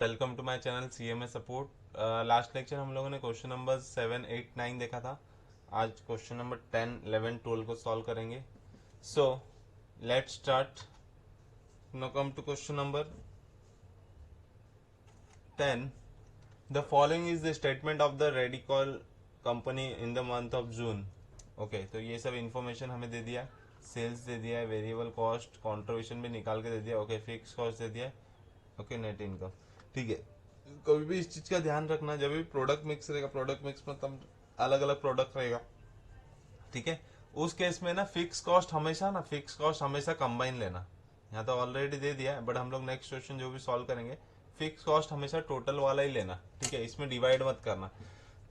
Welcome to my channel CMA support. Last lecture हम लोगों ने क्वेश्चन नंबर 7, 8, 9 देखा था। आज क्वेश्चन नंबर 10, 11, 12 को सॉल्व करेंगे। So let's start. Now come to question number 10। The following is the statement of the radical company in the month of June. Okay, तो ये सब इंफॉर्मेशन हमें दे दिया। सेल्स दे दिया है, वेरिएबल कॉस्ट, कॉन्ट्रीब्यूशन भी निकाल के दे दिया। ओके, फिक्स कॉस्ट दे दिया। Okay, net income. ठीक है, कभी भी इस चीज का ध्यान रखना, जब भी प्रोडक्ट मिक्स रहेगा, प्रोडक्ट मिक्स मतलब अलग अलग प्रोडक्ट रहेगा, ठीक है, उस केस में ना फिक्स कॉस्ट हमेशा कंबाइन लेना। यहाँ तो ऑलरेडी दे दिया है, बट हम लोग नेक्स्ट क्वेश्चन जो भी सॉल्व करेंगे, फिक्स कॉस्ट हमेशा टोटल वाला ही लेना। ठीक है, इसमें डिवाइड मत करना।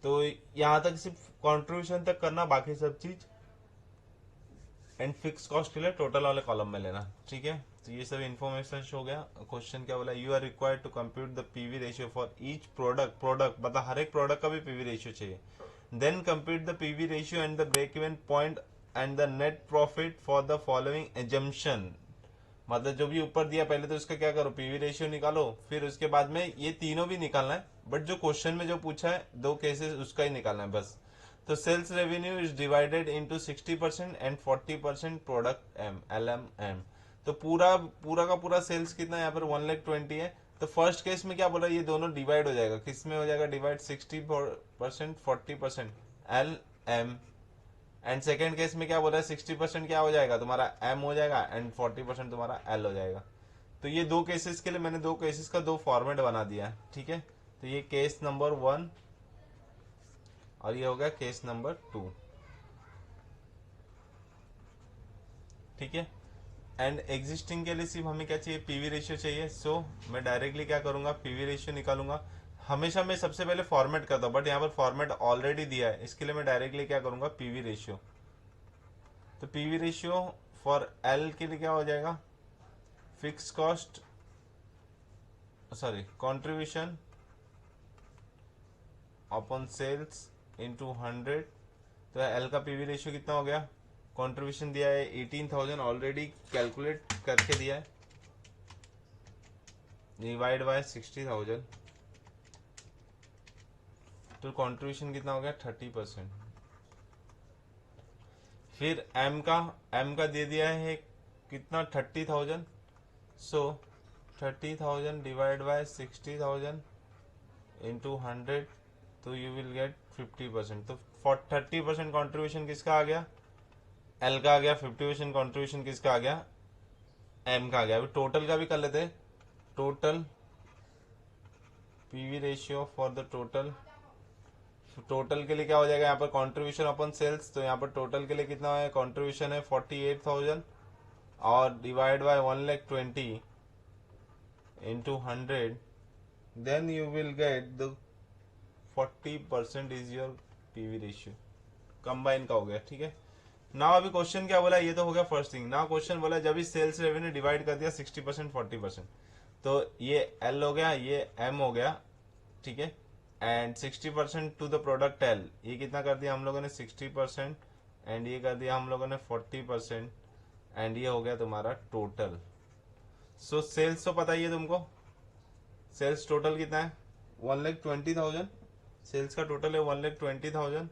तो यहाँ तक सिर्फ कॉन्ट्रीब्यूशन तक करना, बाकी सब चीज एंड फिक्स कॉस्ट के लिए टोटल वाले कॉलम में लेना। ठीक है, तो ये सब इन्फॉर्मेशन हो गया। क्वेश्चन क्या बोला, you are required to compute the PV ratio for each product मतलब हर एक प्रोडक्ट का भी पीवी रेशियो चाहिए। Then compute the PV ratio and the break even point and the net profit for the following assumption. मतलब जो भी ऊपर दिया, पहले तो इसका क्या करो, पीवी रेशियो निकालो, फिर उसके बाद में ये तीनों भी निकालना है, बट जो क्वेश्चन में जो पूछा है दो केसेस उसका ही निकालना है बस। तो sales revenue is divided into 60% and 40% product LMM। तो पूरा पूरा का पूरा सेल्स कितना है, यहाँ पर 1,20,000 है। तो फर्स्ट केस में क्या बोला, ये दोनों डिवाइड हो जाएगा, किस में हो जाएगा divide, 60% 40% LM। And second case में क्या बोला है, 60% क्या हो जाएगा तुम्हारा M हो जाएगा एंड 40% तुम्हारा L हो जाएगा। तो ये दो केसेस के लिए मैंने दो केसेस का दो फॉर्मेट बना दिया है। ठीक है, तो ये केस नंबर 1 और ये हो गया केस नंबर 2। ठीक है, एंड एग्जिस्टिंग के लिए सिर्फ हमें क्या चाहिए, पीवी रेशियो चाहिए। सो मैं डायरेक्टली क्या करूंगा, पीवी रेशियो निकालूंगा। हमेशा मैं सबसे पहले फॉर्मेट करता हूँ, बट यहाँ पर फॉर्मेट ऑलरेडी दिया है, इसके लिए मैं डायरेक्टली क्या करूंगा, पीवी रेशियो। तो पीवी रेशियो फॉर एल के लिए क्या हो जाएगा, fix cost contribution upon sales into 100। तो एल का पीवी रेशियो कितना हो गया, कंट्रीब्यूशन दिया है 18,000, ऑलरेडी कैलकुलेट करके दिया है, डिवाइड बाय 60,000। तो कंट्रीब्यूशन कितना हो गया, 30%। फिर एम का दे दिया है कितना, 30,000। सो 30,000 डिवाइड बाय 60,000 इंटू 100, तो यू विल गेट 50%। तो 30% कॉन्ट्रीब्यूशन किसका आ गया, एल का आ गया। 50% कॉन्ट्रीब्यूशन किसका आ गया, एम का आ गया। अभी टोटल का भी कर लेते हैं। Total PV ratio for the total के लिए क्या हो जाएगा, यहाँ पर कंट्रीब्यूशन अपन सेल्स, तो यहाँ पर टोटल के लिए कितना है, कंट्रीब्यूशन है 48,000 और divide by 1,20,000 into 100, then you will get the 40% is your PV ratio. Combine का हो गया। ठीक है, ना अभी क्वेश्चन क्या बोला, ये तो हो गया फर्स्ट थिंग ना। क्वेश्चन बोला जब इस सेल्स रेवेन्यू डिवाइड कर दिया 60% 40%, तो ये एल हो गया, ये एम हो गया। ठीक है, and 60% to the product L, ये कितना कर दिया हम लोगों ने 60%, एंड ये कर दिया हम लोगों ने 40%, एंड ये हो गया तुम्हारा टोटल। सो सेल्स तो पता ही है तुमको, सेल्स टोटल कितना है, 1,20,000। सेल्स का टोटल है 1,20,000।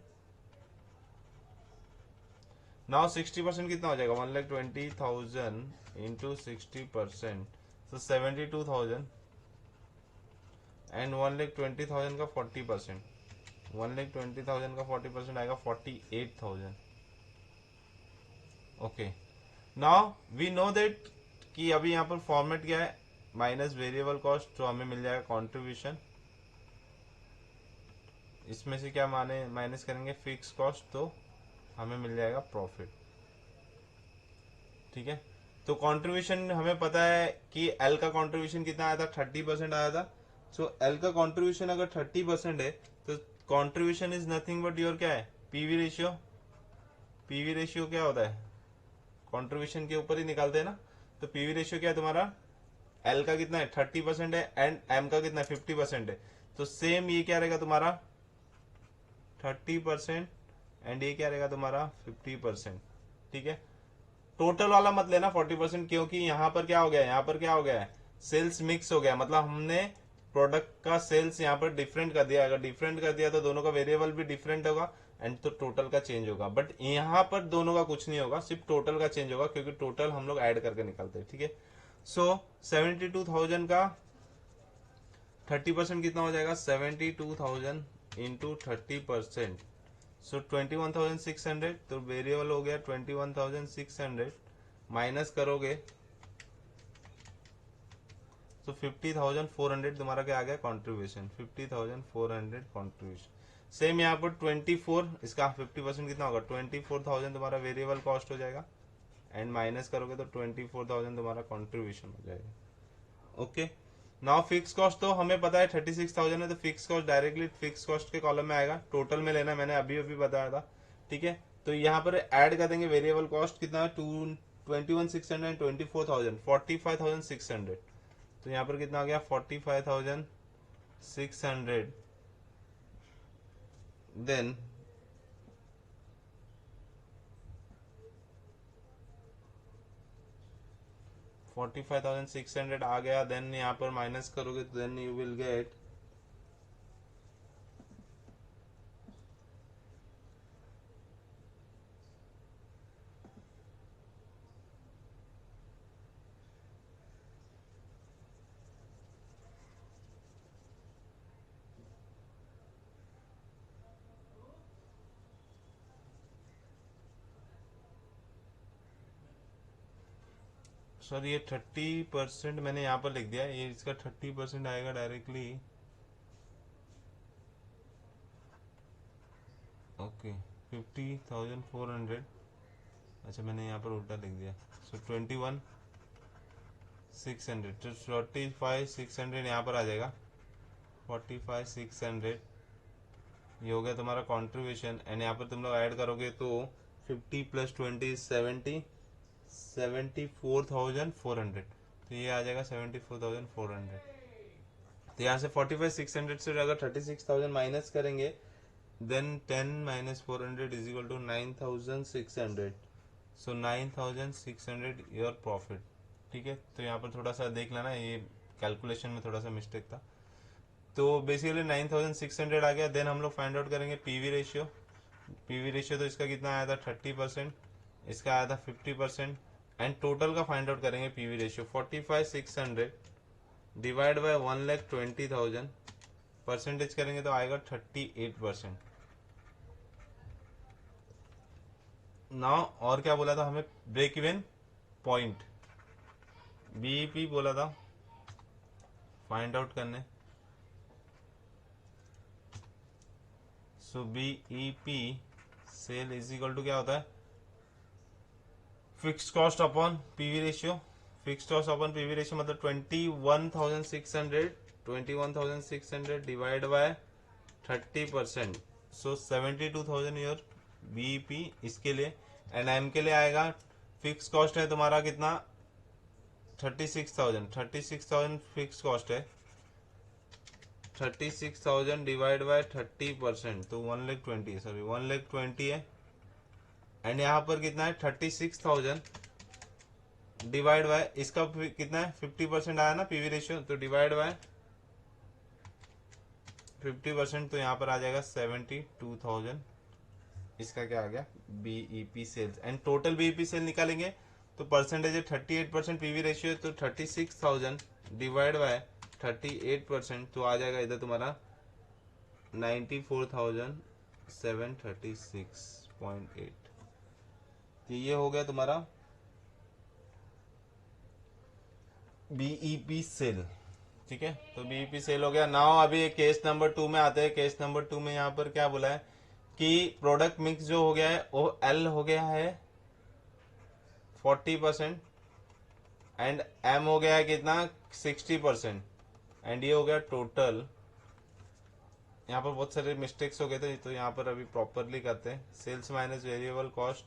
नाउ 60% कितना हो जाएगा, 1,20,000 इंटू 60%, तो 72,000 एंड 1,20,000 का 40%, 1,20,000 का 40% आएगा 48,000। Okay, now we know that कि अभी यहाँ पर फॉर्मेट क्या है, माइनस वेरिएबल कॉस्ट, तो हमें मिल जाएगा कंट्रीब्यूशन। इसमें से क्या माने माइनस करेंगे, फिक्स कॉस्ट, तो हमें मिल जाएगा प्रॉफिट। ठीक है, तो कंट्रीब्यूशन हमें पता है कि एल का कंट्रीब्यूशन कितना आया था, 30% आया था। सो एल का कंट्रीब्यूशन अगर 30% है, तो contribution is nothing but your क्या है, पीवी रेशियो। पीवी रेशियो क्या होता है, कंट्रीब्यूशन के ऊपर ही निकालते हैं ना। तो पीवी रेशियो क्या है तुम्हारा, एल का कितना है 30% है एंड एम का कितना है 50% है। तो सेम ये क्या रहेगा तुम्हारा 30% एंड ये क्या रहेगा तुम्हारा 50%। ठीक है, टोटल वाला मत लेना 40%, क्योंकि यहां पर क्या हो गया, यहां पर क्या हो गया है, सेल्स मिक्स हो गया, मतलब हमने प्रोडक्ट का सेल्स यहाँ पर डिफरेंट कर दिया, अगर डिफरेंट कर दिया तो दोनों का वेरिएबल भी डिफरेंट होगा एंड तो टोटल का चेंज होगा, बट यहाँ पर दोनों का कुछ नहीं होगा, सिर्फ टोटल का चेंज होगा क्योंकि टोटल हम लोग ऐड करके निकालते हैं, ठीक है। सो 72,000 का 30% कितना हो जाएगा, 72,000 इंटू 30%, सो 21,600, तो वेरिएबल हो गया 21,600, माइनस करोगे तो 50,400 तुम्हारा क्या आ गया कंट्रीब्यूशन, 50,400 कंट्रीब्यूशन। सेम यहाँ पर 24, इसका 50% कितना होगा, 24,000 तुम्हारा वेरिएबल कॉस्ट हो जाएगा एंड माइनस करोगे तो 24,000 तुम्हारा कंट्रीब्यूशन हो जाएगा। ओके, नाउ फिक्स कॉस्ट तो हमें पता है 36,000 है, तो fix cost directly fix cost के कॉलम में आएगा, टोटल में लेना, मैंने अभी अभी बताया था, ठीक है। तो यहाँ पर ऐड कर देंगे वेरिएबल कॉस्ट कितना है, 21,600 24,000, 45,600, तो यहाँ पर कितना आ गया 45,600, देन 45,600 आ गया, देन यहाँ पर माइनस करोगे तो then you will get sir ये 30% मैंने यहाँ पर लिख दिया, ये इसका 30% आएगा डायरेक्टली, ओके 50,400, अच्छा मैंने यहाँ पर उल्टा लिख दिया, सो 21,600, तो 45,600 यहाँ पर आ जाएगा, 45,600 ये हो गया तुम्हारा कंट्रीब्यूशन, एंड यहाँ पर तुम लोग ऐड करोगे तो 50 प्लस 20 70, 74,400, तो ये आ जाएगा 74,400। तो यहाँ से 45,600 से अगर 36,000 माइनस करेंगे then 10 minus 400 is equal to 9,600, so 9,600 your profit, ठीक है। तो यहाँ पर थोड़ा सा देख लेना, ये कैलकुलेशन में थोड़ा सा मिस्टेक था, तो बेसिकली 9,600 आ गया, देन हम लोग फाइंड आउट करेंगे पीवी रेशियो, पीवी रेशियो तो इसका कितना आया था 30%, इसका आया था 50%, एंड टोटल का फाइंड आउट करेंगे PV ratio, 45,600 divide by 1,20,000, percentage करेंगे तो आएगा 38%। नाउ और क्या बोला था हमें, ब्रेक इवन पॉइंट, बीईपी बोला था फाइंड आउट करने, so BEP sale is equal to क्या होता है, fix cost upon PV ratio, fix cost upon PV ratio मतलब 21,600 divide by 30%, so 72,000 your BEP इसके लिए, एंड एम के लिए आएगा, फिक्स कॉस्ट है तुम्हारा कितना 36,000 फिक्स कॉस्ट है, 36,000 डिवाइड बाय 30%, तो 1,20,000 सॉरी 1,20,000 है, एंड यहाँ पर कितना है 36,000 डिवाइड बाय इसका कितना है 50% आया ना पीवी रेशियो, तो डिवाइड बाय 50%, तो यहाँ पर आ जाएगा 72,000, इसका क्या आ गया BEP sales, and total BEP sale निकालेंगे तो परसेंटेज है 38% पीवी रेशियो, तो 36,000 डिवाइड बाय 38%, तो आ जाएगा इधर तुम्हारा 94,736.8, तो ये हो गया तुम्हारा बीईपी सेल, ठीक है। तो बीईपी सेल हो गया। नाउ अभी केस नंबर 2 में आते हैं। केस नंबर 2 में यहाँ पर क्या बोला है कि प्रोडक्ट मिक्स जो हो गया है वो एल हो गया है 40% एंड एम हो गया है कितना 60%, एंड ये हो गया टोटल। यहाँ पर बहुत सारे मिस्टेक्स हो गए थे तो यहाँ पर अभी प्रॉपरली करते हैं। Sales minus variable cost,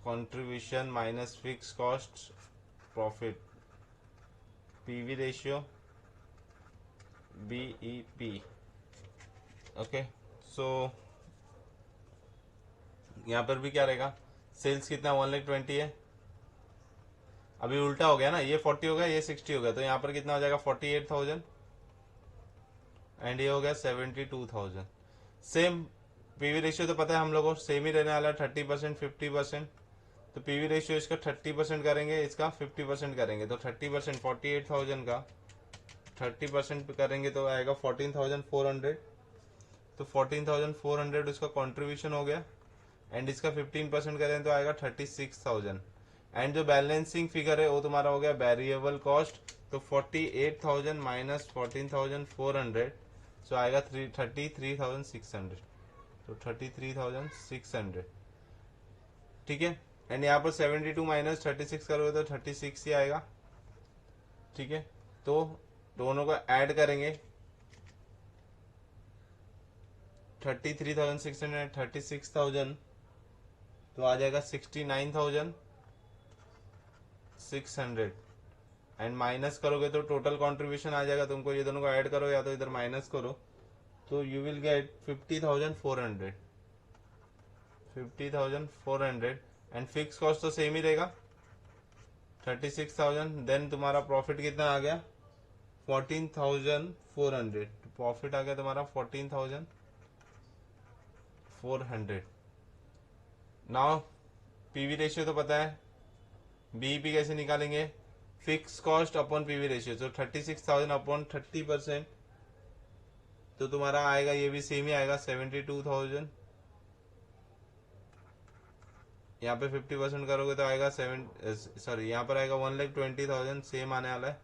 contribution minus fix cost, profit, PV ratio, BEP. Okay, so यहाँ पर भी क्या रहेगा, सेल्स कितना 1,20,000 है, अभी उल्टा हो गया ना, ये 40 हो गया, ये 60 हो गया, तो यहाँ पर कितना हो जाएगा 48,000 एंड ये हो गया 72,000। सेम पीवी रेशियो तो पता है हम लोगों को सेम ही रहने वाला है, 30% 50%। तो पीवी रेशियो इसका 30% करेंगे, इसका 50% करेंगे, तो 30% 48,000 का 30% करेंगे तो आएगा 14,400। तो 14,400 उसका कॉन्ट्रीब्यूशन हो गया, एंड इसका 15% करें तो आएगा 36,000। एंड जो बैलेंसिंग फिगर है वो तुम्हारा हो गया वेरिएबल कॉस्ट, तो 48,000 माइनस 14,400, सो आएगा 33,600। तो 33,600, ठीक है। एंड यहाँ पर 72 माइनस 36 करोगे तो 36 ही आएगा, ठीक है। तो दोनों को ऐड करेंगे, 33,600 36,000, तो आ जाएगा 69,600। एंड माइनस करोगे तो टोटल कंट्रीब्यूशन आ जाएगा तुमको, ये दोनों को ऐड करो या तो इधर माइनस करो, तो you will gate 50,400। 50,400 and fix cost तो सेम ही रहेगा 36,000। देन तुम्हारा प्रॉफिट कितना आ गया 14,400। प्रॉफिट आ गया तुम्हारा 14,400। नाउ पीवी रेशियो तो पता है, बीईपी कैसे निकालेंगे, fix cost upon PV ratio, तो 36,000 अपॉन 30%, तो तुम्हारा आएगा ये भी सेम ही आएगा 72,000। यहाँ पे 50% करोगे तो आएगा यहाँ पर आएगा 1,20,000 सेम आने वाला है,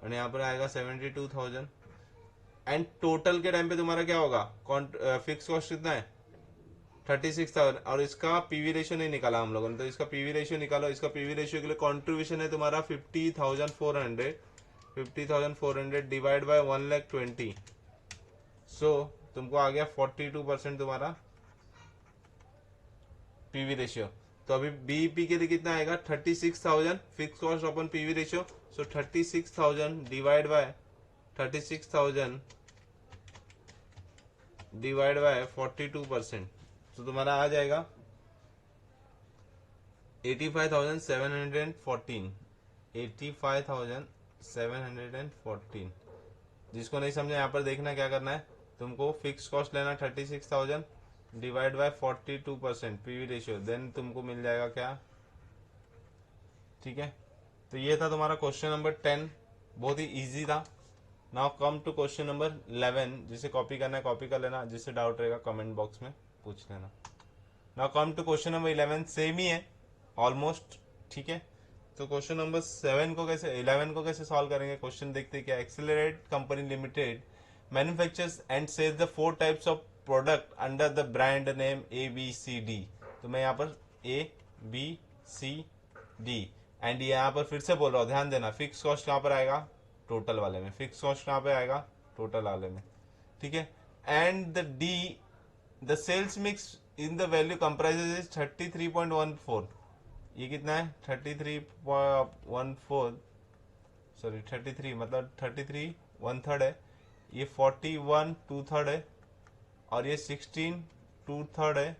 और यहाँ पर आएगा 72,000। एंड टोटल के टाइम पे तुम्हारा क्या होगा, फिक्स कॉस्ट कितना है 36,000, और इसका पीवी रेशियो नहीं निकाला हम लोगों ने, तो इसका पीवी रेशियो निकालो। इसका पीवी रेशियो के लिए कॉन्ट्रीब्यूशन है तुम्हारा 50,400। 50,400 डिवाइड बाय 1,20,000, सो तुमको आ गया 42% तुम्हारा पीवी रेशियो। तो अभी बीईपी के लिए कितना आएगा 36,000 fix cost upon PV ratio, so 36,000 divide bye 36,000 divide by 42%, तो तुम्हारा आ जाएगा 85,714। 85,714। जिसको नहीं समझा यहाँ पर देखना क्या करना है, तुमको फिक्स कॉस्ट लेना 36,000 divide by 42% PV ratio, then तुमको मिल जाएगा क्या, ठीक है। तो ये था तुम्हारा क्वेश्चन नंबर 10, बहुत ही इजी था। Now come to question number 11, जिसे कॉपी करना है कॉपी कर लेना, जिससे डाउट रहेगा कमेंट बॉक्स में पूछ लेना। Now come to question number 11, same ही है ऑलमोस्ट, ठीक है। तो क्वेश्चन नंबर 7 को कैसे 11 को कैसे सॉल्व करेंगे, क्वेश्चन देखते हैं क्या। Accelerate company limited manufactures and sales the 4 types of product under the brand name ABCD। तो मैं यहाँ पर ABCD, एंड यहाँ पर फिर से बोल रहा हूँ, ध्यान देना, फिक्स कॉस्ट कहाँ पर आएगा टोटल वाले में, फिक्स कॉस्ट कहाँ पे आएगा टोटल वाले में, ठीक है। And the D the sales mix in the value comprises is 33.14। ये कितना है 33.14, सॉरी 33 मतलब 33 1/3 है, ये 41 2/3 है, और ये 16 2/3 है,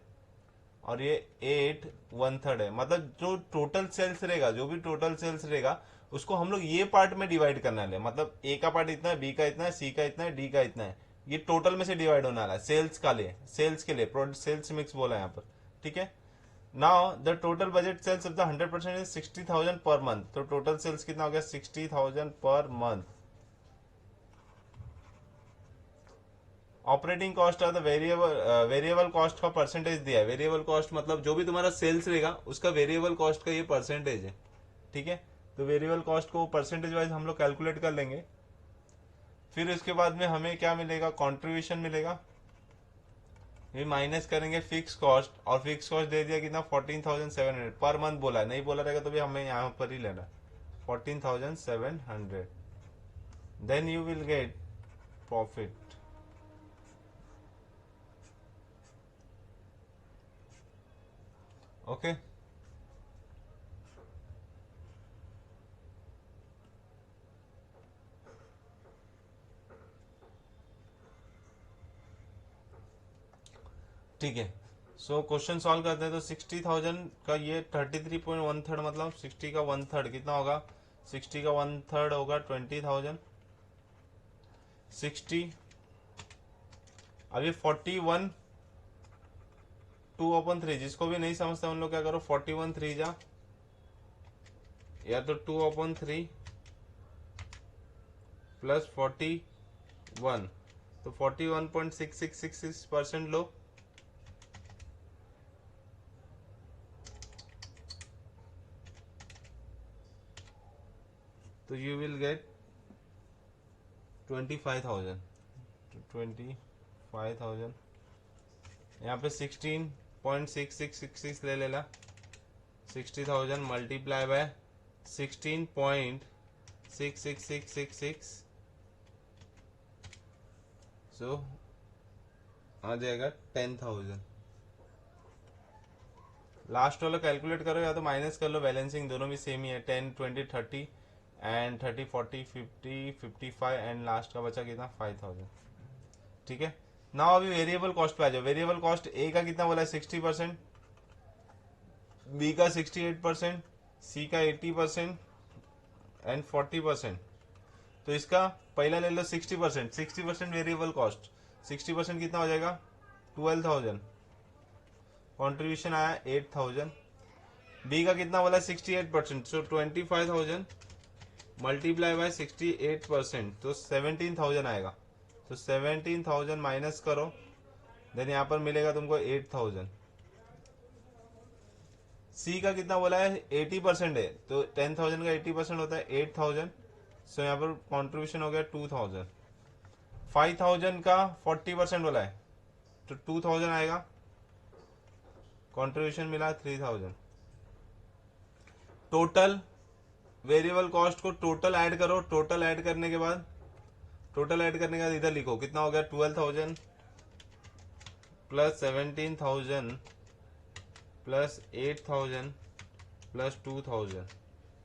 और ये 8 1/3 है। मतलब जो टोटल सेल्स रहेगा, जो भी टोटल सेल्स रहेगा, उसको हम लोग ये पार्ट में डिवाइड करने वाले, मतलब ए का पार्ट इतना है, बी का इतना है, सी का इतना है, डी का इतना है, ये टोटल में से डिवाइड होने वाला है सेल्स का लिए, सेल्स के लिए सेल्स मिक्स बोला है यहाँ पर, ठीक है। Now the total budget sales of the 100% is 60,000 per month. तो टोटल सेल्स कितना हो गया 60,000 per month. Operating cost of the variable cost का परसेंटेज दिया है। वेरिएबल कॉस्ट मतलब जो भी तुम्हारा सेल्स रहेगा उसका वेरिएबल कॉस्ट का ये परसेंटेज है, ठीक है। तो वेरिएबल कॉस्ट को परसेंटेज वाइज हम लोग कैलकुलेट कर लेंगे। फिर उसके बाद में हमें क्या मिलेगा, कॉन्ट्रीब्यूशन मिलेगा, ये माइनस करेंगे फिक्स कॉस्ट, और फिक्स कॉस्ट दे दिया कितना 14,700 पर मंथ बोला है, नहीं बोला रहेगा तो भी हमें यहाँ पर ही लेना 14,700। Then you will get profit, okay. ठीक है, सो क्वेश्चन सॉल्व करते हैं तो 60,000 का ये 33.13 मतलब 60 का 1/3 कितना होगा, 60 का 1/3 होगा 20,000। 60 अभी 41 2/3, जिसको भी नहीं समझते उन लोग क्या करो 41 3 जा या तो 2/3 प्लस 41 तो 41.6666% लो। तो यू विल गेट 25,000। 25,000 यहाँ पे 16.6666 ले लेना। 60,000 मल्टीप्लाई बाय 16.66666 सो आ जाएगा 10,000। लास्ट वाला कैलकुलेट करो या तो माइनस कर लो, बैलेंसिंग दोनों भी सेम ही है, 10 20 30 एंड 30 40 50 55 एंड लास्ट का बचा कितना 5,000। ठीक है ना। अभी वेरिएबल कॉस्ट पे आ जाओ। वेरिएबल कॉस्ट ए का कितना बोला है 60%, बी का 68%, सी का 80% एंड 40%। तो इसका पहला ले लो 60%। 60% वेरिएबल कॉस्ट, 60% कितना हो जाएगा 12,000। कॉन्ट्रीब्यूशन आया 8,000। बी का कितना बोला 68%, सो 25,000 मल्टीप्लाई बाय 68% तो 17,000 आएगा। तो 17,000 माइनस करो, देन यहाँ पर मिलेगा तुमको 8,000। सी का कितना बोला है 80% है, तो 10,000 का 80% होता है 8,000। सो यहाँ पर कॉन्ट्रीब्यूशन हो गया 2,000। 5,000 का 40% बोला है तो 2,000 आएगा। कॉन्ट्रीब्यूशन मिला 3,000। टोटल वेरिएबल कॉस्ट को टोटल ऐड करो। टोटल ऐड करने के बाद इधर लिखो कितना हो गया 12,000 प्लस 17,000 प्लस 8,000 प्लस 2,000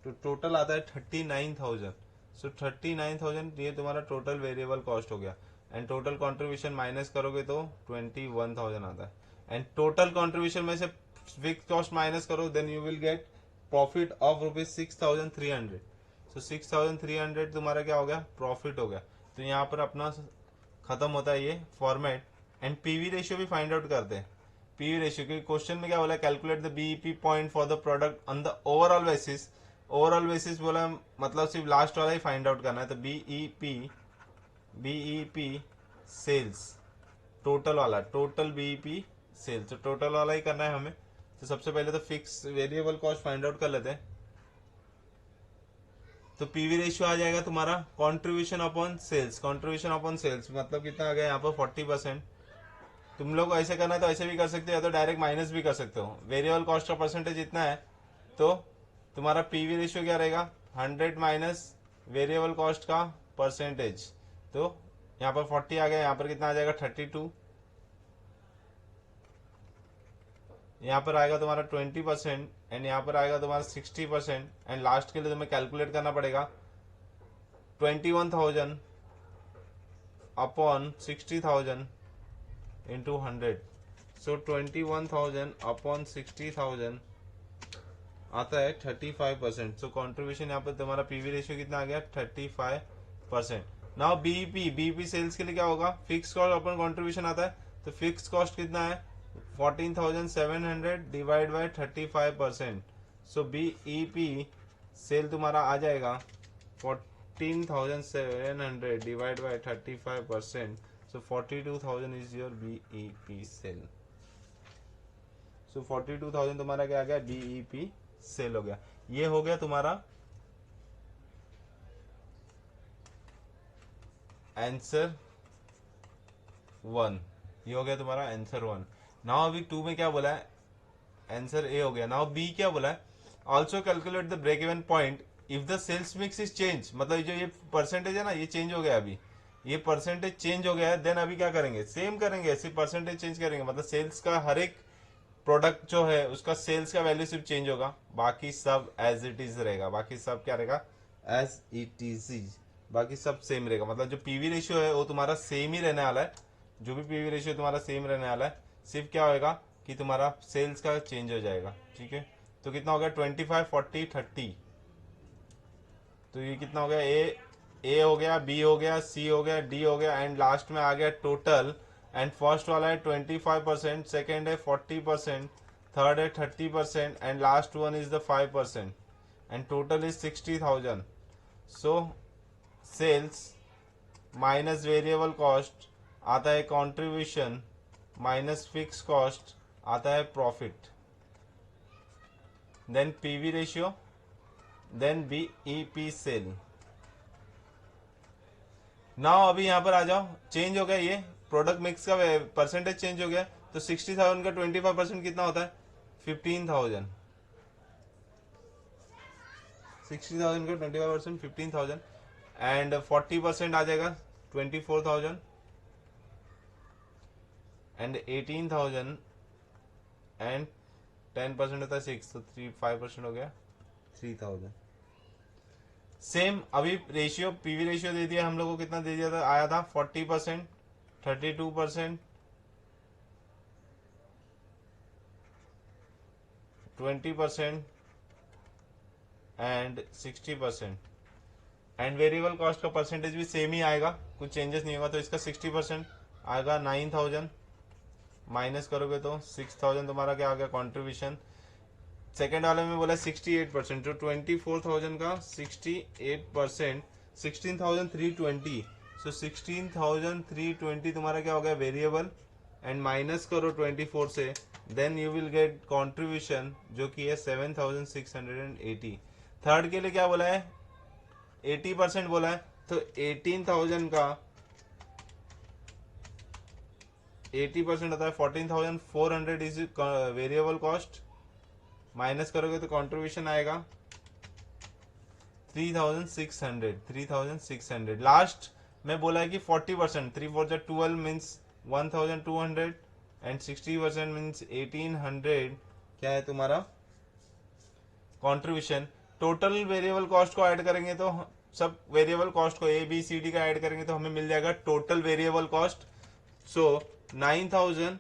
तो टोटल आता है 39,000। सो 39,000 ये तुम्हारा टोटल वेरिएबल कॉस्ट हो गया। एंड टोटल कंट्रीब्यूशन माइनस करोगे तो 21,000 आता है। एंड टोटल कंट्रीब्यूशन में से फिक्स कॉस्ट माइनस करो, then you will get profit of ₹6,300। So 6,300 तुम्हारा क्या हो गया प्रॉफिट हो गया। तो यहाँ पर अपना खत्म होता है ये फॉर्मेट। एंड पीवी रेशियो भी फाइंड आउट करते हैं। पीवी रेशियो के क्वेश्चन में क्या बोला, calculate the BEP point for the product on the overall basis. Overall basis बोला मतलब सिर्फ लास्ट वाला ही फाइंड आउट करना है। तो बीईपी सेल्स टोटल वाला, टोटल बीईपी सेल्स, तो टोटल वाला ही करना है हमें। तो सबसे पहले तो fix variable cost find out कर लेते हैं। तो पीवी रेशियो आ जाएगा तुम्हारा contribution upon sales. Contribution upon sales मतलब कितना आ गया यहाँ पर 40%। तुम लोग ऐसे करना है तो ऐसे भी कर सकते हो या तो डायरेक्ट माइनस भी कर सकते हो। वेरिएबल कॉस्ट का परसेंटेज इतना है तो तुम्हारा पीवी रेशियो क्या रहेगा 100 माइनस वेरिएबल कॉस्ट का परसेंटेज। तो यहाँ पर 40 आ गया, यहाँ पर कितना आ जाएगा 32, यहाँ पर आएगा तुम्हारा 20% एंड यहाँ पर आएगा तुम्हारा 60%। एंड लास्ट के लिए तुम्हें कैलकुलेट करना पड़ेगा 21,000 अपॉन 60,000 इंटू 100। सो 21,000 अपॉन 60,000 आता है 35%। सो कॉन्ट्रीब्यूशन यहाँ पर तुम्हारा पीवी रेशियो कितना आ गया 35%। नाउ बीईपी सेल्स के लिए क्या होगा, फिक्स कॉस्ट अपॉन कॉन्ट्रीब्यूशन आता है। तो फिक्स कॉस्ट कितना है 14,700 divide by 35%। So BEP sale तुम्हारा आ जाएगा 14,700 divide by 35%। So 42,000 is your BEP sale. So 42,000 तुम्हारा क्या आ गया बीईपी सेल हो गया। ये हो गया तुम्हारा आंसर 1। ये हो गया तुम्हारा आंसर 1। नाउ अभी 2 में क्या बोला है, आंसर ए हो गया। नाउ बी क्या बोला है, also calculate the break even point if the sales mix is change. मतलब जो ये परसेंटेज है ना ये चेंज हो गया, अभी ये परसेंटेज चेंज हो गया है। देन अभी क्या करेंगे, सेम करेंगे, सिर्फ परसेंटेज चेंज करेंगे। मतलब सेल्स का हर एक प्रोडक्ट जो है उसका सेल्स का वैल्यू सिर्फ चेंज होगा, बाकी सब एज इट इज रहेगा। बाकी सब क्या रहेगा एज इट इज, बाकी सब सेम रहेगा। मतलब जो पीवी रेशियो है वो तुम्हारा सेम ही रहने वाला है। जो भी पीवी रेशियो तुम्हारा सेम रहने वाला है, सिर्फ क्या होगा कि तुम्हारा सेल्स का चेंज हो जाएगा। ठीक है, तो कितना हो गया 25 40 30। तो ये कितना हो गया, ए हो गया, बी हो गया, सी हो गया, डी हो गया, एंड लास्ट में आ गया टोटल। एंड फर्स्ट वाला है 25%, सेकेंड है 40%, थर्ड है 30%, and last one is the 5%, and total is 60,000। So sales minus variable cost आता है कंट्रीब्यूशन, माइनस फिक्स कॉस्ट आता है profit, then PV ratio, then BEP sale. Now अभी यहां पर आ जाओ, चेंज हो गया, ये प्रोडक्ट मिक्स का परसेंटेज चेंज हो गया। तो 60,000 का 25% कितना होता है 15,000। 60,000 का 25% 15,000, एंड 40% आ जाएगा 24,000, एंड 18,000, एंड 10% होता है 6, तो 5% हो गया 3,000। सेम अभी रेशियो, पीवी रेशियो दे दिया हम लोग को, कितना दे दिया था, आया था 40%, 32%, 20% एंड 60%। एंड वेरिएबल कॉस्ट का परसेंटेज भी सेम ही आएगा, कुछ चेंजेस नहीं होगा। तो इसका 60% आएगा 9,000, माइनस करोगे तो 6,000 तुम्हारा क्या आ गया कंट्रीब्यूशन। सेकेंड वाले में बोला 68%, तो 24,000 का 68% 16,320। सो 16,320 तुम्हारा क्या हो गया वेरिएबल, एंड माइनस करो 24 से, then you will get contribution जो कि है 7,680। थर्ड के लिए क्या बोला है 80% बोला है, तो 18,000 का 80% होता है 14,400 इज वेरिएबल कॉस्ट, माइनस करोगे तो कंट्रीब्यूशन आएगा 3,600। लास्ट में बोला है कि 40%, 3 4 12 मीन्स 1,200, एंड 60% मीन्स 1,800 क्या है तुम्हारा कंट्रीब्यूशन। टोटल वेरिएबल कॉस्ट को ऐड करेंगे तो सब वेरिएबल कॉस्ट को ए बी सी डी का ऐड करेंगे तो हमें मिल जाएगा टोटल वेरिएबल कॉस्ट। सो 9,000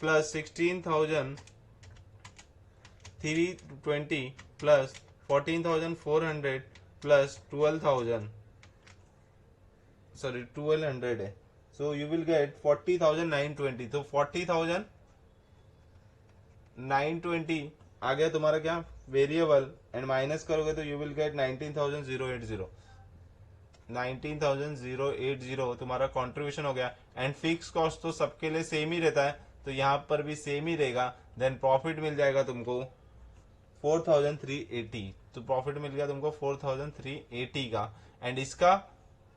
प्लस 16,320 प्लस 14,400 प्लस 1200 है, सो यू विल गेट 40,920। तो 40,920 आ गया तुम्हारा क्या वेरिएबल, एंड माइनस करोगे तो यू विल गेट 19,080 तुम्हारा कंट्रीब्यूशन हो गया। एंड फिक्स कॉस्ट तो सबके लिए सेम ही रहता है, तो यहां पर भी सेम ही रहेगा। देन प्रॉफिट मिल जाएगा तुमको 4,380, तो प्रॉफिट मिल गया तुमको 4,380 का। एंड इसका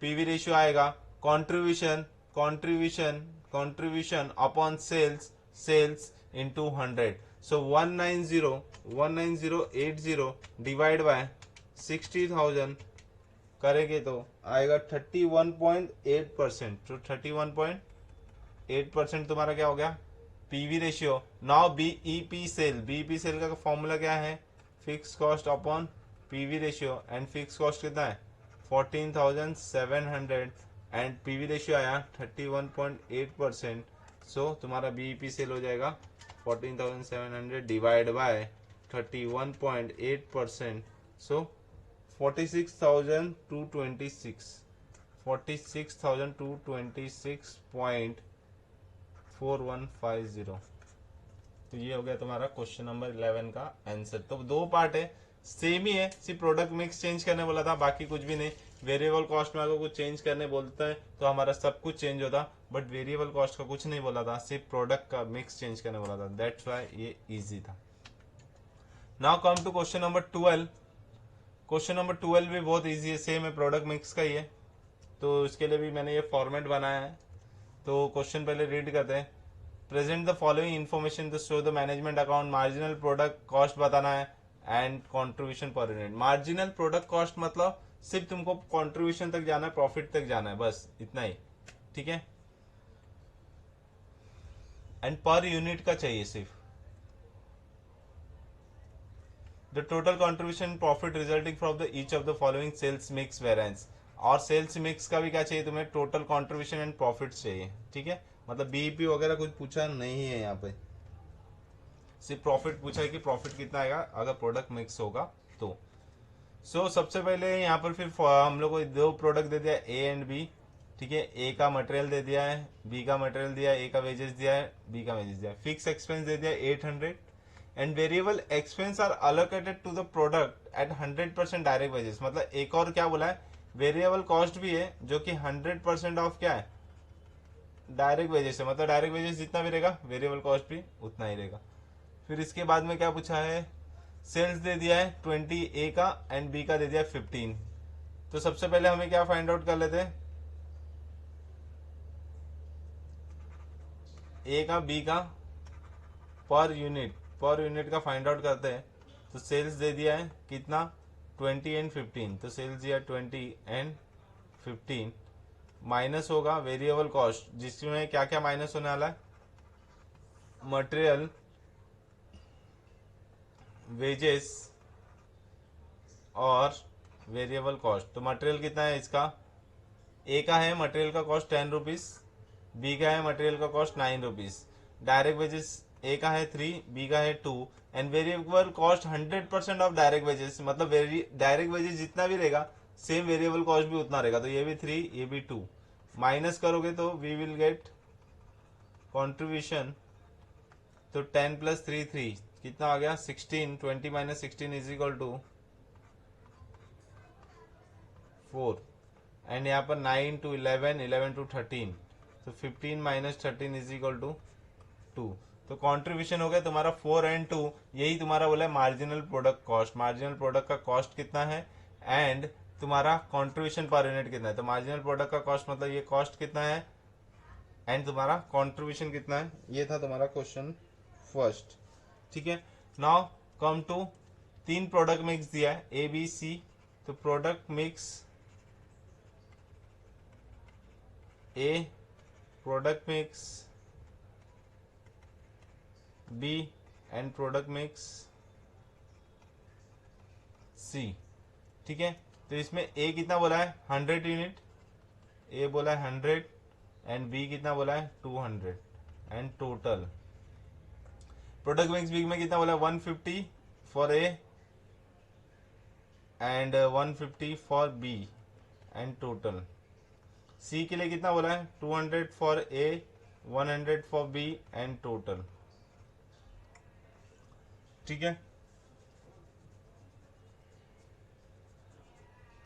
पीवी रेशियो आएगा contribution upon sales into 100। So 190,80 divide by 60,000 करेंगे तो आएगा 31.8%। तो 31.8% तुम्हारा क्या हो गया PV ratio. Now BEP cell का फॉर्मूला क्या है, fix cost upon PV ratio, and fix cost कितना है 14,700, एंड पीवी रेशियो आया 31.8%। सो तुम्हारा बीईपी सेल हो जाएगा 14,700 डिवाइड बाय 31.8%। सो 46,226.4150। तो ये हो गया तुम्हारा क्वेश्चन नंबर 11 का आंसर। तो दो पार्ट है, सेम ही है, सिर्फ प्रोडक्ट मिक्स चेंज करने बोला था, बाकी कुछ भी नहीं। वेरिएबल कॉस्ट में अगर कुछ चेंज करने बोलता है तो हमारा सब कुछ चेंज होता, बट वेरिएबल कॉस्ट का कुछ नहीं बोला था, सिर्फ प्रोडक्ट का मिक्स चेंज करने बोला था। दैट्स व्हाई ये इजी था। Now come to question number 12। Question number 12 भी बहुत इजी है, सेम है, प्रोडक्ट मिक्स का ही है। तो इसके लिए भी मैंने ये फॉर्मेट बनाया है। तो क्वेश्चन पहले रीड करते हैं। Present the following information to show the management account, marginal product cost बताना है and contribution per unit. Marginal product cost मतलब सिर्फ तुमको कंट्रीब्यूशन तक जाना है, प्रॉफिट तक जाना है, बस इतना ही, ठीक है। एंड पर यूनिट का चाहिए सिर्फ। The total contribution profit resulting from the each of the following sales mix variance. और सेल्स मिक्स का भी क्या चाहिए तुम्हें, टोटल कंट्रीब्यूशन एंड प्रॉफिट चाहिए, ठीक है। मतलब बीईपी वगैरह कुछ पूछा नहीं है यहाँ पे। सिर्फ प्रॉफिट पूछा है कि प्रॉफिट कितना आएगा अगर प्रोडक्ट मिक्स होगा तो। सबसे पहले यहाँ पर फिर हम लोग को दो प्रोडक्ट दे दिया ए एंड बी, ठीक है। ए का मटेरियल दे दिया है, बी का मटेरियल दिया है, ए का वेजेस दिया है, बी का वेजेस दिया है। फिक्स एक्सपेंस दे दिया 800 and variable expense are allocated to the product at 100% direct wages. मतलब एक और क्या बोला है, वेरिएबल कॉस्ट भी है जो कि 100% ऑफ क्या है, डायरेक्ट वेजेस है। मतलब डायरेक्ट वेजेस जितना भी रहेगा वेरिएबल कॉस्ट भी उतना ही रहेगा। फिर इसके बाद में क्या पूछा है, सेल्स दे दिया है 20 ए का एंड बी का दे दिया है 15। तो सबसे पहले हमें क्या फाइंड आउट कर लेते हैं, ए का बी का पर यूनिट का फाइंड आउट करते हैं। तो सेल्स दे दिया है कितना 20 एंड 15, तो सेल्स दिया 20 एंड 15 माइनस होगा वेरिएबल कॉस्ट जिसमें क्या क्या माइनस होने वाला है, मटेरियल, वेजेस और वेरिएबल कॉस्ट। तो मटेरियल कितना है इसका, ए का है मटेरियल का कॉस्ट 10 रुपीज, बी का है मटेरियल का कॉस्ट 9 रुपीज। डायरेक्ट वेजेस ए का है 3, बी का है 2 and variable cost 100% of direct wages. मतलब डायरेक्ट वेजेस जितना भी रहेगा सेम वेरिएबल कॉस्ट भी उतना रहेगा। तो ये भी 3 ये भी 2 माइनस करोगे तो वी विल गेट कॉन्ट्रीब्यूशन। तो 10 प्लस 3 3 कितना आ गया 16, 20 minus 16 is equal to 4 and यहाँ पर 9 टू 11, 11 टू 13, तो 15 माइनस 13 इज इक्वल टू 2। तो कॉन्ट्रीब्यूशन हो गया तुम्हारा 4 एंड 2, यही तुम्हारा बोला है marginal product cost. Marginal product का कॉस्ट कितना है एंड तुम्हारा कॉन्ट्रीब्यूशन पर यूनिट कितना है। तो मार्जिनल प्रोडक्ट का कॉस्ट मतलब ये कॉस्ट कितना है एंड तुम्हारा कॉन्ट्रीब्यूशन कितना है, ये था तुम्हारा क्वेश्चन फर्स्ट, ठीक है। नाउ कम टू तीन प्रोडक्ट मिक्स दिया है ए बी सी। तो product mix A, product mix B and product mix C, ठीक है। तो इसमें ए कितना बोला है 100 यूनिट, ए बोला है 100 एंड बी कितना बोला है 200 and total product mix B में कितना बोला है 150 for A and 150 for B and total. C के लिए कितना बोला है 200 for A, 100 for B and total, ठीक है।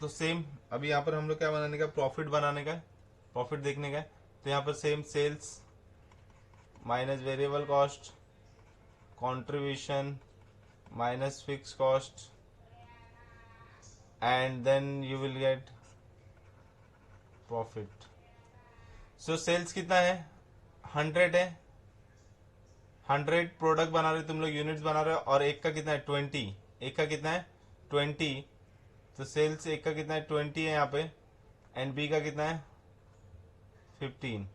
तो सेम अभी यहाँ पर हम लोग क्या बनाने का, प्रॉफिट बनाने का, प्रॉफिट देखने का। तो यहाँ पर same sales minus variable cost, contribution minus fix cost and then you will get profit. So sales कितना है 100 है, 100 प्रोडक्ट बना रहे तुम लोग, यूनिट्स बना रहे हो, और एक का कितना है 20, एक का कितना है 20। तो सेल्स एक का कितना है 20 है यहाँ पे एंड बी का कितना है 15।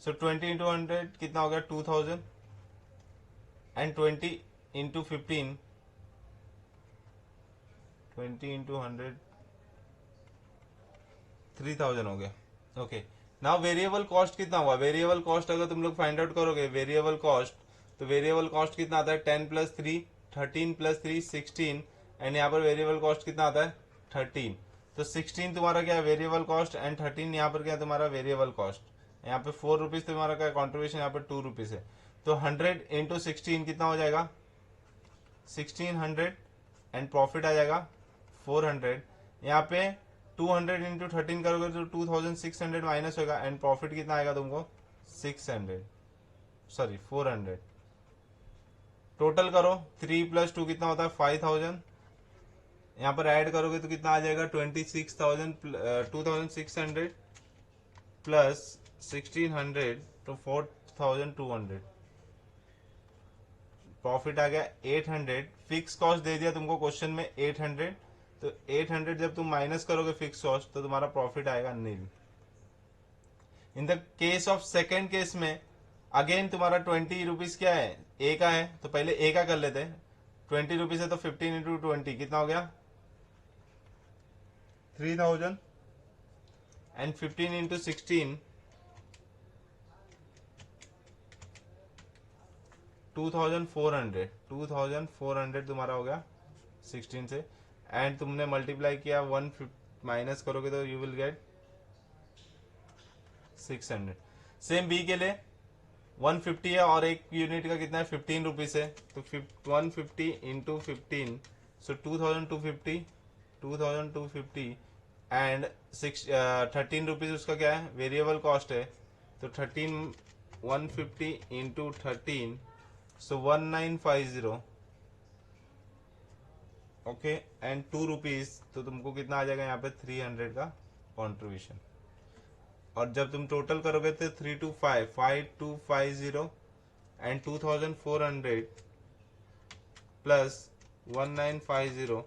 सो 20 इंटू 100 कितना हो गया 2000 एंड 20 इंटू 15, 20 इंटू 100 3000 हो गया। ओके, नाउ वेरिएबल कॉस्ट कितना हुआ, वेरिएबल कॉस्ट अगर तुम लोग फाइंड आउट करोगे वेरिएबल कॉस्ट, तो वेरिएबल कॉस्ट कितना आता है 10 प्लस 3, 13 प्लस 3 16 एंड यहाँ पर वेरिएबल कॉस्ट कितना आता है 13। तो 16 तुम्हारा क्या है वेरिएबल कॉस्ट एंड 13 यहाँ पर क्या है तुम्हारा वेरिएबल कॉस्ट। यहाँ पे 4 रुपीज तुम्हारा क्या कॉन्ट्रीब्यूशन, यहाँ पे 2 रुपीज है। तो 100 इंटू 16 कितना हो जाएगा 1600 एंड प्रॉफिट आ जाएगा 400। यहाँ पे 200 इंटू 13 करोगे तो 2600 माइनस होगा एंड प्रॉफिट कितना आएगा तुमको 600, सॉरी 400। टोटल करो 3 प्लस 2 कितना होता है 5000, यहाँ पर ऐड करोगे तो कितना आ जाएगा 26,000 2600 प्लस 1600 तो 4200। प्रॉफिट आ गया 800। फिक्स कॉस्ट दे दिया तुमको क्वेश्चन में 800, तो 800 जब तुम माइनस करोगे फिक्स कॉस्ट तो तुम्हारा प्रॉफिट आएगा nil. In the case of second case में अगेन तुम्हारा 20 रुपीज क्या है ए का है, तो पहले ए का कर लेते हैं। 20 रुपीज है तो 15 इंटू 20 कितना हो गया 3000 एंड 15 इंटू 16 2400 तुम्हारा हो गया 16 से, एंड तुमने मल्टीप्लाई किया 1 माइनस करोगे तो you will get 600। Same B के लिए 150 है और एक यूनिट का कितना है 15 रुपीज है, तो 150 इंटू 15, सो 2250 एंड 13 रुपीज उसका क्या है वेरिएबल कॉस्ट है, तो 150 into 13, so 1950, okay, and 2 rupees, तो तुमको कितना आ जाएगा यहाँ पे 300 का कॉन्ट्रीब्यूशन। और जब तुम टोटल करोगे तो 5250 एंड 2400 प्लस 1950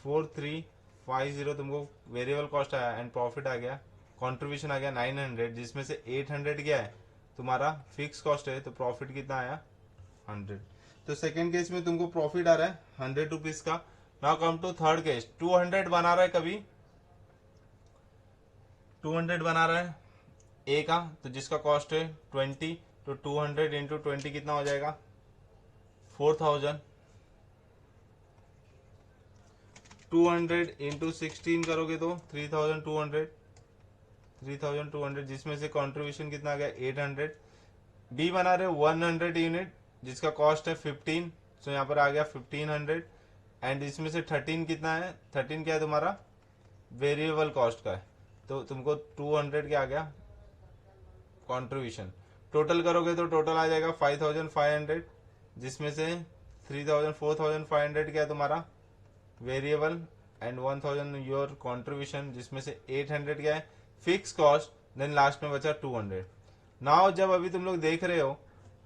4350 तुमको वेरिएबल कॉस्ट आया एंड प्रॉफिट आ गया, कंट्रीब्यूशन आ गया 900, जिसमें से 800 क्या है तुम्हारा फिक्स कॉस्ट है, तो प्रॉफिट कितना आया 100। तो सेकेंड केस में तुमको प्रॉफिट आ रहा है 100 रुपीज का। Now come to third case, 200 बना रहा है, कभी 200 बना रहा है ए का, तो जिसका कॉस्ट है 20, तो 200 इंटू 20 कितना हो जाएगा 4000, 200 इंटू 16 करोगे तो 3200, जिसमें से कंट्रीब्यूशन कितना आ गया 800। बी बना रहे 100 यूनिट जिसका कॉस्ट है 15, तो यहाँ पर आ गया 1500, एंड इसमें से 13 कितना है, 13 क्या है तुम्हारा वेरिएबल कॉस्ट का है, तो तुमको 200 क्या आ गया कंट्रीब्यूशन। टोटल करोगे तो टोटल आ जाएगा 5500, जिसमें से 4500 क्या है तुम्हारा वेरिएबल एंड 1000 योर कंट्रीब्यूशन, जिसमें से 800 क्या है फिक्स कॉस्ट, देन लास्ट में बचा 200। नाउ जब अभी तुम लोग देख रहे हो,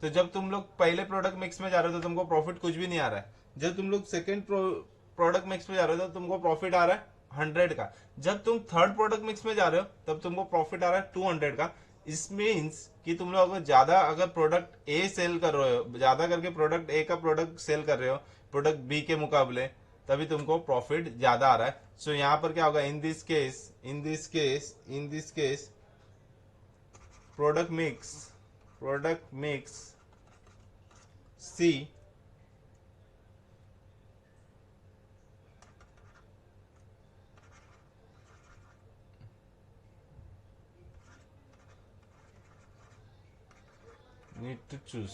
तो जब तुम लोग पहले प्रोडक्ट मिक्स में जा रहे हो तो तुमको प्रॉफिट कुछ भी नहीं आ रहा है, जब तुम लोग सेकेंड प्रोडक्ट मिक्स में जा रहे हो तो तुमको प्रॉफिट आ रहा है 100 का, जब तुम थर्ड प्रोडक्ट मिक्स में जा रहे हो तब तुमको प्रॉफिट आ रहा है 200 का। इस मीन्स कि तुम लोग अगर प्रोडक्ट ए सेल कर रहे हो, ज्यादा करके प्रोडक्ट ए का प्रोडक्ट सेल कर रहे हो प्रोडक्ट बी के मुकाबले, तभी तुमको प्रॉफिट ज्यादा आ रहा है। सो यहाँ पर क्या होगा, in this case product mix C need to choose,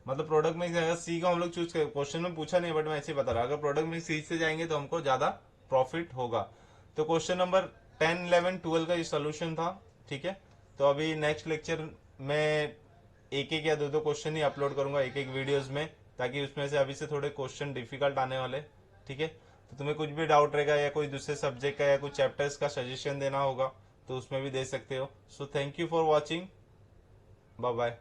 मतलब प्रोडक्ट में अगर सी को हम लोग चूज कर, क्वेश्चन में पूछा नहीं बट मैं ऐसे ही बता रहा, अगर प्रोडक्ट में सी से जाएंगे तो हमको ज्यादा प्रॉफिट होगा। तो क्वेश्चन नंबर 10, 11, 12 का ये सोल्यूशन था, ठीक है। तो अभी नेक्स्ट लेक्चर में एक या दो क्वेश्चन ही अपलोड करूंगा एक वीडियोस में, ताकि उसमें से अभी से थोड़े क्वेश्चन डिफिकल्ट आने वाले, ठीक है। तो तुम्हें कुछ भी डाउट रहेगा या कोई दूसरे सब्जेक्ट का या कुछ चैप्टर्स का सजेशन देना होगा तो उसमें भी दे सकते हो। So thank you for watching, bye bye.